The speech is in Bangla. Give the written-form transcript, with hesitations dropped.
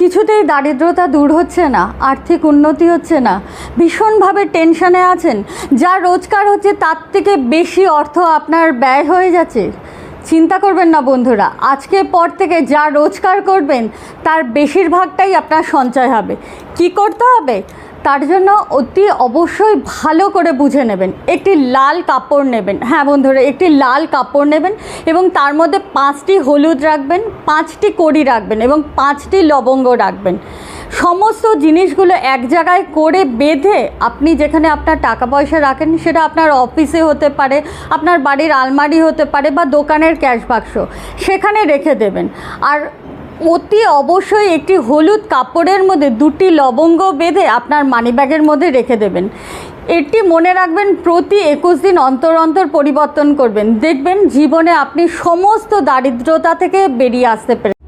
কিছুতেই দারিদ্রতা দূর হচ্ছে না, আর্থিক উন্নতি হচ্ছে না, ভীষণভাবে টেনশনে আছেন, যা রোজগার হচ্ছে তার থেকে বেশি অর্থ আপনার ব্যয় হয়ে যাচ্ছে। চিন্তা করবেন না বন্ধুরা, আজকের পর থেকে যা রোজগার করবেন তার বেশিরভাগটাই আপনার সঞ্চয় হবে। কি করতে হবে? তার জন্য অতি অবশ্যই ভালো করে বুঝে নেবেন। একটি লাল কাপড় নেবেন, হ্যাঁ বন্ধুরা, একটি লাল কাপড় নেবেন এবং তার মধ্যে 5টি হলুদ রাখবেন, 5টি কড়ি রাখবেন এবং 5টি লবঙ্গ রাখবেন। সমস্ত জিনিসগুলো এক জায়গায় করে বেঁধে আপনি যেখানে আপনার টাকা পয়সা রাখেন, সেটা আপনার অফিসে হতে পারে, আপনার বাড়ির আলমারি হতে পারে বা দোকানের ক্যাশ বাক্স, সেখানে রেখে দেবেন। আর অতি অবশ্যই একটি হলুদ কাপড়ের মধ্যে 2টি লবঙ্গ বেঁধে আপনার মানিব্যাগের মধ্যে রেখে দেবেন। এটি মনে রাখবেন, প্রতি 21 দিন অন্তর অন্তর পরিবর্তন করবেন। দেখবেন জীবনে আপনি সমস্ত দারিদ্রতা থেকে বেরিয়ে আসতে পারেন।